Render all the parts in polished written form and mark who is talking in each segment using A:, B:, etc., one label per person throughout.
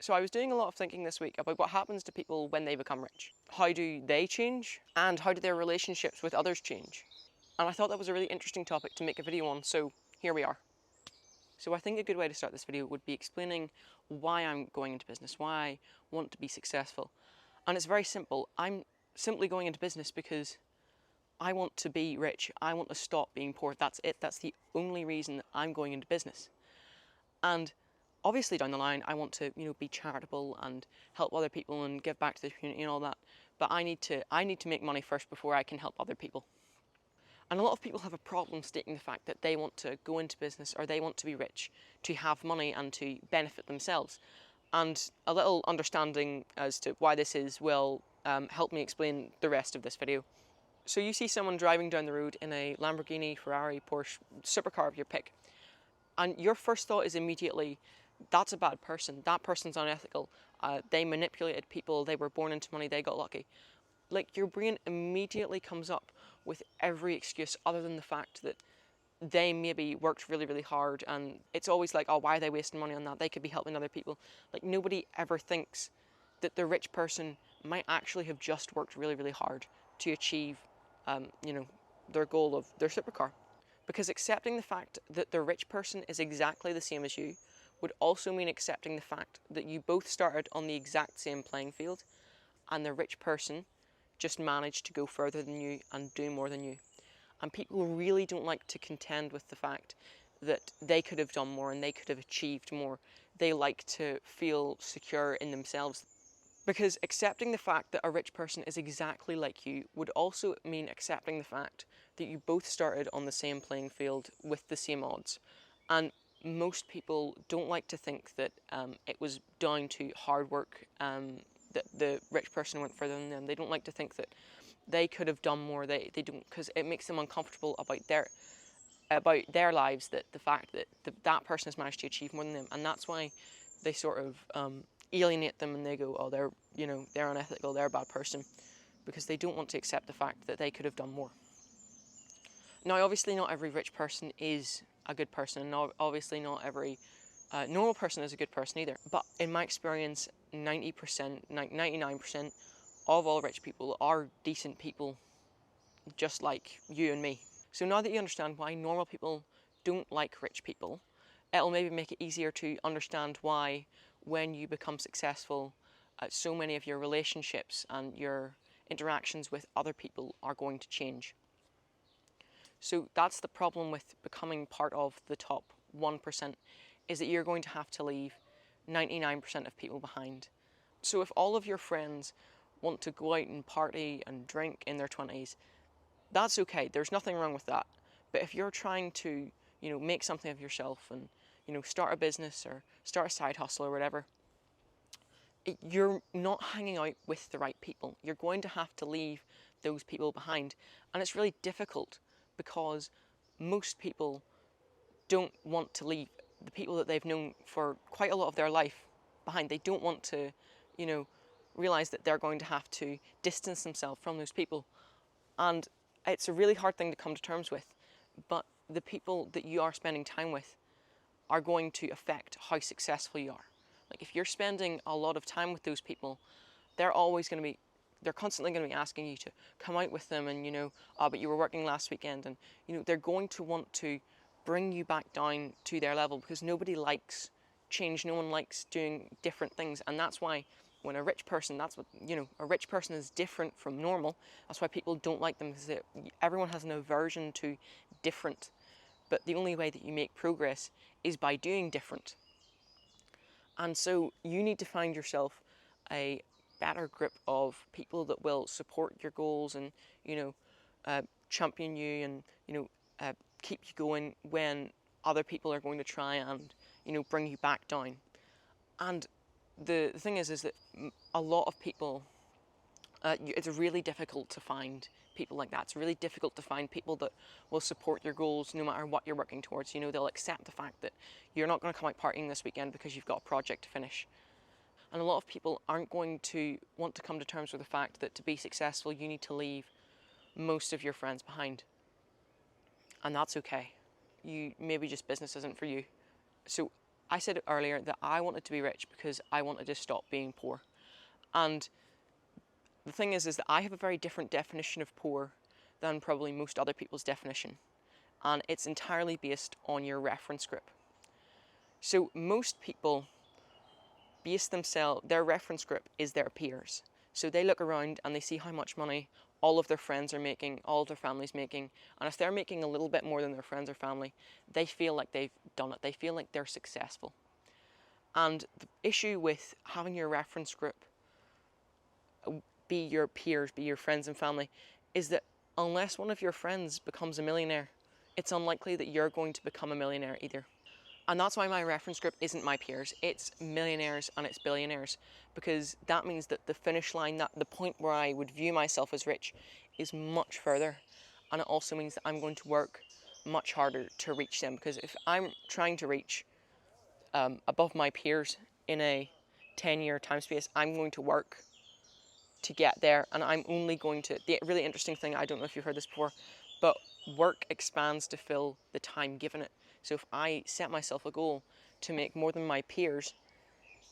A: So I was doing a lot of thinking this week about what happens to people when they become rich. How do they change? And how do their relationships with others change? And I thought that was a really interesting topic to make a video on, so here we are. So I think a good way to start this video would be explaining why I'm going into business, why I want to be successful. And it's very simple. I'm simply going into business because I want to be rich. I want to stop being poor. That's it. That's the only reason I'm going into business. And obviously down the line, I want to, be charitable and help other people and give back to the community and all that. But I need to make money first before I can help other people. And a lot of people have a problem stating the fact that they want to go into business or they want to be rich to have money and to benefit themselves. And a little understanding as to why this is will help me explain the rest of this video. So you see someone driving down the road in a Lamborghini, Ferrari, Porsche, supercar of your pick. And your first thought is immediately, that's a bad person. That person's unethical. They manipulated people. They were born into money. They got lucky. Like, your brain immediately comes up with every excuse other than the fact that they maybe worked really, really hard, and it's always like, oh, why are they wasting money on that? They could be helping other people. Like, nobody ever thinks that the rich person might actually have just worked really, really hard to achieve, their goal of their supercar. Because accepting the fact that the rich person is exactly the same as you would also mean accepting the fact that you both started on the exact same playing field, and the rich person just managed to go further than you and do more than you. And people really don't like to contend with the fact that they could have done more and they could have achieved more. They like to feel secure in themselves. Because accepting the fact that a rich person is exactly like you would also mean accepting the fact that you both started on the same playing field with the same odds. And most people don't like to think that it was down to hard work, that the rich person went further than them. They don't like to think that they could have done more. They don't, because it makes them uncomfortable about their lives, that the fact that that person has managed to achieve more than them. And that's why they sort of alienate them and they go, oh, they're unethical, they're a bad person, because they don't want to accept the fact that they could have done more. Now, obviously not every rich person is a good person, and obviously not every normal person is a good person either. But in my experience, 90%, 99% of all rich people are decent people, just like you and me. So now that you understand why normal people don't like rich people, it'll maybe make it easier to understand why, when you become successful, so many of your relationships and your interactions with other people are going to change. So that's the problem with becoming part of the top 1%, is that you're going to have to leave 99% of people behind. So if all of your friends want to go out and party and drink in their 20s, that's okay, there's nothing wrong with that. But if you're trying to, make something of yourself and, start a business or start a side hustle or whatever, you're not hanging out with the right people. You're going to have to leave those people behind. And it's really difficult because most people don't want to leave the people that they've known for quite a lot of their life behind. They don't want to, realize that they're going to have to distance themselves from those people. And it's a really hard thing to come to terms with, but the people that you are spending time with are going to affect how successful you are. Like, if you're spending a lot of time with those people, they're constantly going to be asking you to come out with them, and but you were working last weekend, and they're going to want to bring you back down to their level, because nobody likes change. No one likes doing different things, and that's why when a rich person, a rich person is different from normal. That's why people don't like them, because everyone has an aversion to different. But the only way that you make progress is by doing different. And so you need to find yourself a better group of people that will support your goals and, champion you and, keep you going when other people are going to try and, bring you back down. And the thing is that a lot of people, it's really difficult to find people like that. It's really difficult to find people that will support your goals no matter what you're working towards. They'll accept the fact that you're not going to come out partying this weekend because you've got a project to finish. And a lot of people aren't going to want to come to terms with the fact that to be successful, you need to leave most of your friends behind. And that's okay. Maybe just business isn't for you. So I said earlier that I wanted to be rich because I wanted to stop being poor. And the thing is that I have a very different definition of poor than probably most other people's definition. And it's entirely based on your reference group. So most people base themselves, their reference group is their peers. So they look around and they see how much money all of their friends are making, all of their family's making, and if they're making a little bit more than their friends or family, they feel like they've done it. They feel like they're successful. And the issue with having your reference group be your peers, be your friends and family, is that unless one of your friends becomes a millionaire, it's unlikely that you're going to become a millionaire either. And that's why my reference group isn't my peers, it's millionaires and it's billionaires, because that means that the finish line, that the point where I would view myself as rich, is much further. And it also means that I'm going to work much harder to reach them, because if I'm trying to reach above my peers in a 10-year time space, I'm going to work to get there, and I'm only going to, the really interesting thing, I don't know if you've heard this before, but work expands to fill the time given it. So if I set myself a goal to make more than my peers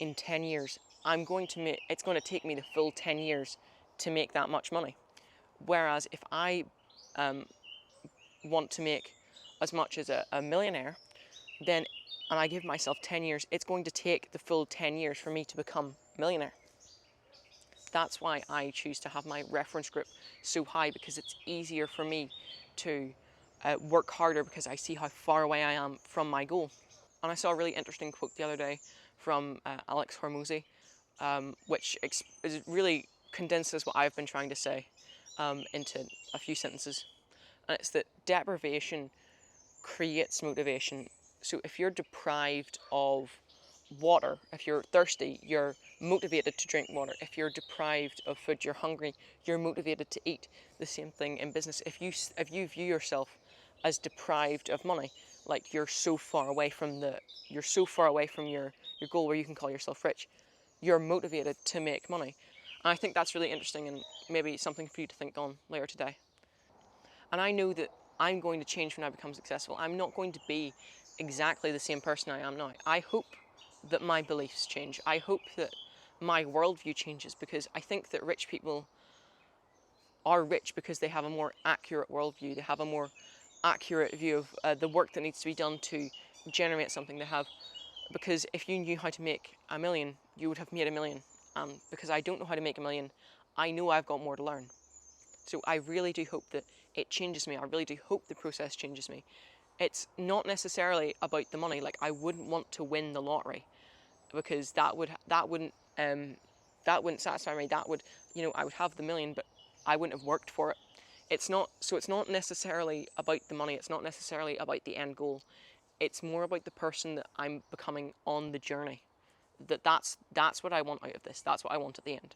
A: in 10 years, it's going to take me the full 10 years to make that much money. Whereas if I want to make as much as a millionaire, then, and I give myself 10 years, it's going to take the full 10 years for me to become a millionaire. That's why I choose to have my reference group so high, because it's easier for me to work harder because I see how far away I am from my goal. And I saw a really interesting quote the other day from Alex Hormozy, which really condenses what I've been trying to say into a few sentences. And it's that deprivation creates motivation. So if you're deprived of water, if you're thirsty, you're motivated to drink water. If you're deprived of food, you're hungry, you're motivated to eat. The same thing in business. If you view yourself as deprived of money, like you're so far away from your goal where you can call yourself rich, you're motivated to make money. And I think that's really interesting and maybe something for you to think on later today. And I know that I'm going to change when I become successful. I'm not going to be exactly the same person I am now. I hope that my beliefs change. I hope that my worldview changes, because I think that rich people are rich because they have a more accurate worldview. They have a more accurate view of the work that needs to be done to generate something they have. Because if you knew how to make a million, you would have made a million. Because I don't know how to make a million, I know I've got more to learn. So I really do hope that it changes me. I really do hope the process changes me. It's not necessarily about the money. Like, I wouldn't want to win the lottery, because that wouldn't satisfy me. That would, I would have the million, but I wouldn't have worked for it. It's not necessarily about the money. It's not necessarily about the end goal. It's more about the person that I'm becoming on the journey. That's what I want out of this. That's what I want at the end.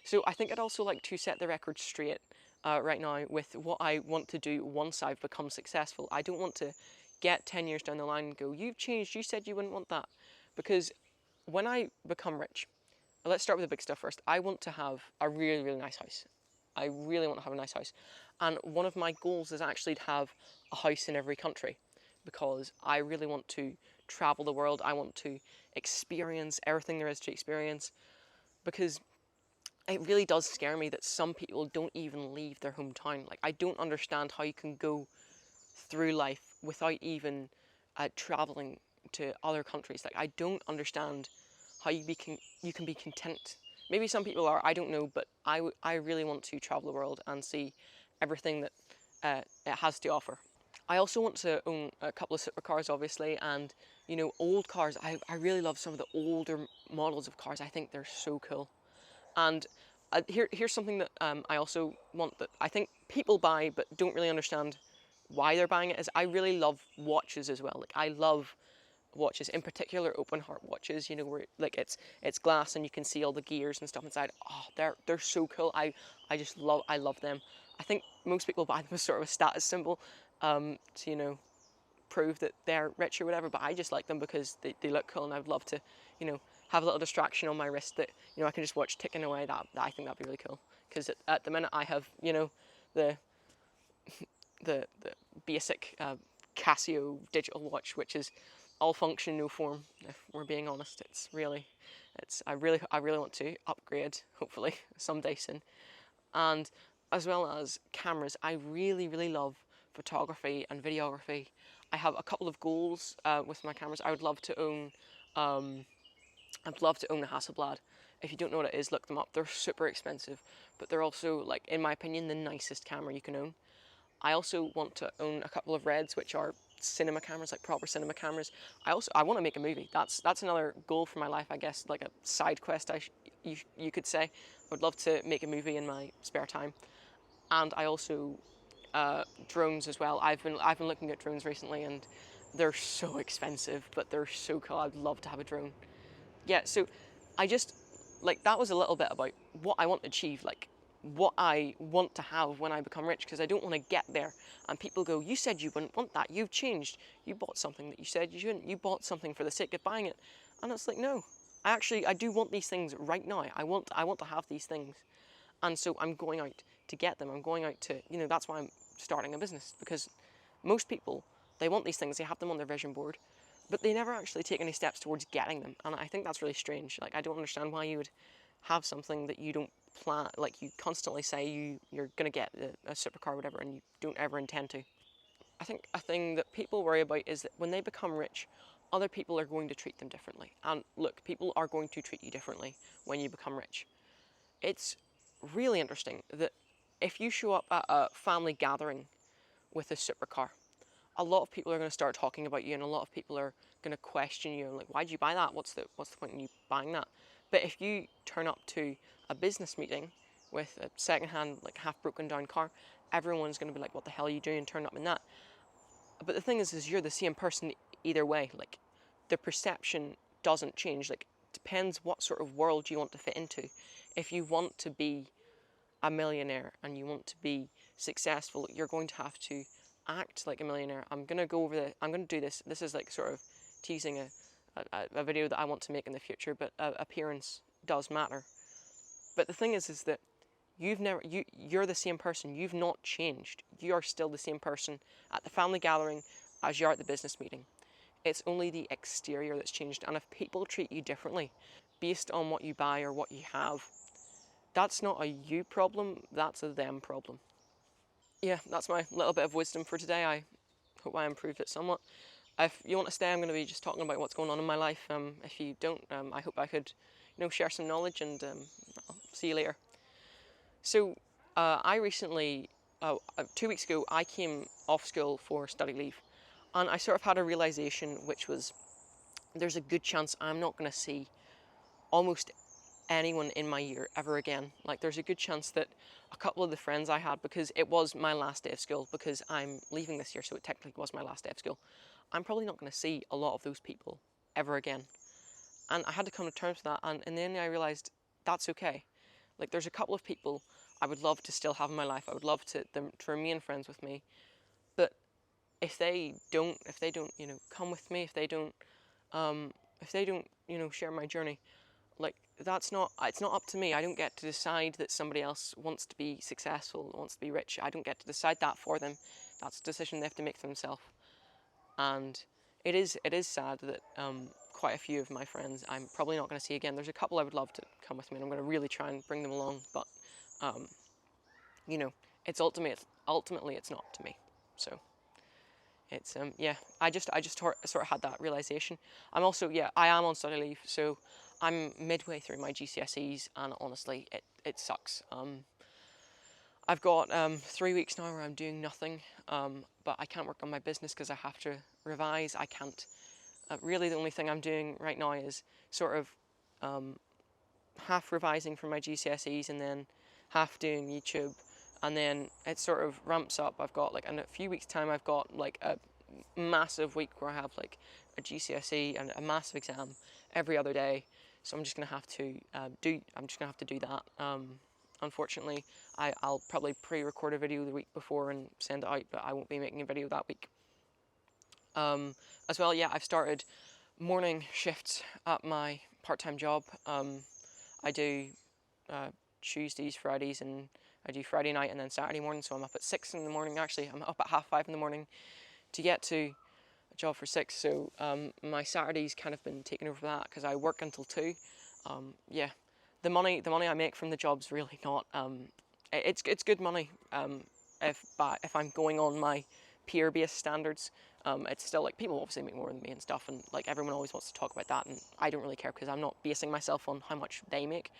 A: So I think I'd also like to set the record straight right now with what I want to do once I've become successful. I don't want to get 10 years down the line and go, you've changed, you said you wouldn't want that. Because when I become rich, let's start with the big stuff first. I want to have a really, really nice house. I really want to have a nice house. And one of my goals is actually to have a house in every country, because I really want to travel the world. I want to experience everything there is to experience, because it really does scare me that some people don't even leave their hometown. Like, I don't understand how you can go through life without even traveling to other countries. Like, I don't understand how you can be content. Maybe some people are, I don't know, but I really want to travel the world and see everything that it has to offer. I also want to own a couple of supercars, obviously, and old cars. I really love some of the older models of cars. I think they're so cool. And here's something that I also want, that I think people buy but don't really understand why they're buying it, is I really love watches as well. Like, I love watches, in particular open heart watches, where like it's glass and you can see all the gears and stuff inside. Oh, they're so cool. I love them. I think most people buy them as sort of a status symbol, to prove that they're rich or whatever, but I just like them because they look cool, and I would love to, have a little distraction on my wrist that, I can just watch ticking away. That I think that'd be really cool, because at the minute I have, the the basic Casio digital watch, which is all function, no form. If we're being honest, I really want to upgrade, hopefully someday soon. And as well as cameras, I really, really love photography and videography. I have a couple of goals with my cameras. I would love to own, I'd love to own a Hasselblad. If you don't know what it is, look them up. They're super expensive, but they're also, like, in my opinion, the nicest camera you can own. I also want to own a couple of Reds, which are cinema cameras, like proper cinema cameras. I want to make a movie. That's another goal for my life, I guess, like a side quest. You could say. I would love to make a movie in my spare time, and I also drones as well. I've been looking at drones recently, and they're so expensive, but they're so cool. I'd love to have a drone. Yeah, so I just, like, that was a little bit about what I want to achieve, like what I want to have when I become rich, because I don't want to get there and people go, you said you wouldn't want that, you've changed, you bought something that you said you shouldn't, you bought something for the sake of buying it. And it's like, no, I do want these things right now. I want to have these things, and so I'm going out to get them. I'm going out to, that's why I'm starting a business, because most people, they want these things, they have them on their vision board, but they never actually take any steps towards getting them. And I think that's really strange. Like, I don't understand why you would have something that you don't plan, like, you constantly say you're going to get a supercar or whatever, and you don't ever intend to. I think a thing that people worry about is that when they become rich, other people are going to treat them differently. And look, people are going to treat you differently when you become rich. It's really interesting that if you show up at a family gathering with a supercar, a lot of people are going to start talking about you, and a lot of people are going to question you, like, why did you buy that? What's the point in you buying that? But if you turn up to a business meeting with a second-hand, like, half broken down car, everyone's going to be like, what the hell are you doing turning up in that? But the thing is you're the same person either way. Like, the perception doesn't change. Like, depends what sort of world you want to fit into. If you want to be a millionaire and you want to be successful, you're going to have to act like a millionaire. I'm going to do this. This is like sort of teasing a video that I want to make in the future, but appearance does matter. But the thing is that you're the same person. You've not changed. You are still the same person at the family gathering as you are at the business meeting. It's only the exterior that's changed. And if people treat you differently based on what you buy or what you have, that's not a you problem, that's a them problem. Yeah, that's my little bit of wisdom for today. I hope I improved it somewhat. If you want to stay, I'm going to be just talking about what's going on in my life. If you don't, I hope I could, share some knowledge, and I'll see you later. So, I recently, 2 weeks ago, I came off school for study leave, and I sort of had a realization, which was there's a good chance I'm not going to see almost anyone in my year ever again. Like, there's a good chance that a couple of the friends I had, because it was my last day of school, because I'm leaving this year, so it technically was my last day of school, I'm probably not going to see a lot of those people ever again. And I had to come to terms with that, and in the end I realised that's okay. Like, there's a couple of people I would love to still have in my life. I would love them to remain friends with me, but if they don't, come with me, if they don't, share my journey, like, it's not up to me. I don't get to decide that somebody else wants to be successful, wants to be rich. I don't get to decide that for them. That's a decision they have to make for themselves. And it is sad that quite a few of my friends I'm probably not going to see again. There's a couple I would love to come with me, and I'm going to really try and bring them along, but it's ultimately it's not to me. So it's yeah, I just sort of had that realization. I am on study leave, so I'm midway through my GCSEs, and honestly it sucks. I've got 3 weeks now where I'm doing nothing, but I can't work on my business because I have to revise. I can't really, the only thing I'm doing right now is sort of half revising for my GCSEs and then half doing YouTube, and then it sort of ramps up. I've got, like, in a few weeks time, I've got like a massive week where I have like a GCSE and a massive exam every other day. So I'm just gonna have to do that. Unfortunately, I'll probably pre-record a video the week before and send it out, but I won't be making a video that week. As well, yeah, I've started morning shifts at my part-time job. I do Tuesdays, Fridays, and I do Friday night and then Saturday morning. So I'm up at 6 in the morning. Actually, I'm up at 5:30 in the morning to get to job for 6, so my Saturday's kind of been taken over that because I work until 2. Yeah, the money I make from the job's really not. It's good money. If I'm going on my peer-based standards, it's still like people obviously make more than me and stuff, and like everyone always wants to talk about that, and I don't really care because I'm not basing myself on how much they make.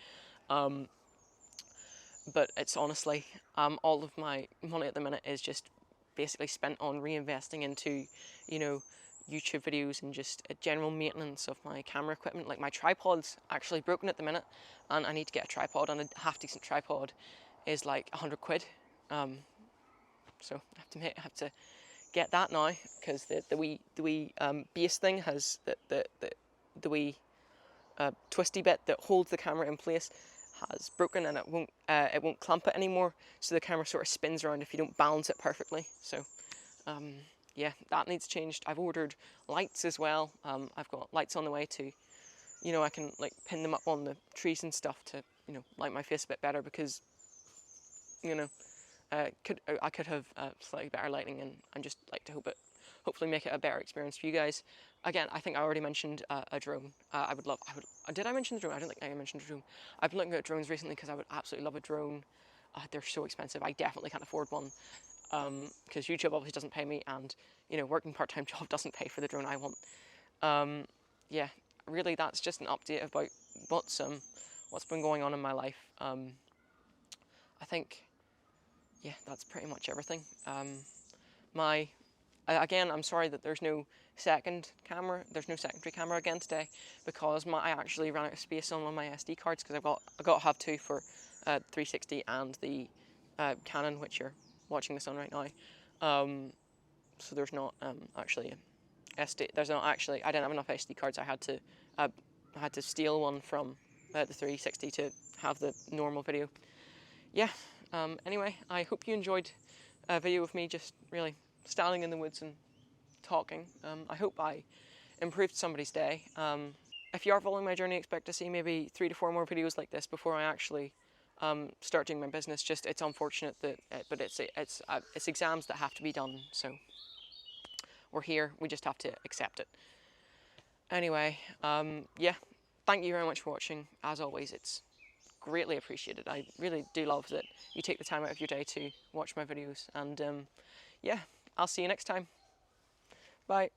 A: But it's honestly, all of my money at the minute is just basically spent on reinvesting into, you know, YouTube videos and just a general maintenance of my camera equipment. Like my tripod's actually broken at the minute, and I need to get a tripod, and a half decent tripod is like 100 quid. So I have to get that now because the wee base thing has the wee twisty bit that holds the camera in place has broken, and it won't clamp it anymore, so the camera sort of spins around if you don't balance it perfectly. So yeah, that needs changed. I've ordered lights as well. I've got lights on the way to, you know, I can like pin them up on the trees and stuff to, you know, light my face a bit better because, you know, I could have slightly better lighting, and just like to hopefully make it a better experience for you guys. Again, I think I already mentioned a drone. Did I mention the drone? I don't think I mentioned a drone. I've been looking at drones recently because I would absolutely love a drone. They're so expensive. I definitely can't afford one because YouTube obviously doesn't pay me, and you know, working part-time job doesn't pay for the drone I want. Yeah, really, that's just an update about what's been going on in my life. I think, yeah, that's pretty much everything. Again, I'm sorry that there's no second camera. There's no secondary camera again today because I actually ran out of space on one of my SD cards because I got to have 2 for 360 and the Canon, which you're watching this on right now. So there's not actually SD. There's not actually. I didn't have enough SD cards. I had to steal one from the 360 to have the normal video. Yeah. Anyway, I hope you enjoyed a video of me just really standing in the woods and talking. I hope I improved somebody's day. If you are following my journey, expect to see maybe 3 to 4 more videos like this before I actually start doing my business. Just it's unfortunate that, but it's exams that have to be done. So we're here. We just have to accept it. Anyway, yeah. Thank you very much for watching. As always, it's greatly appreciated. I really do love that you take the time out of your day to watch my videos, and yeah, I'll see you next time. Bye.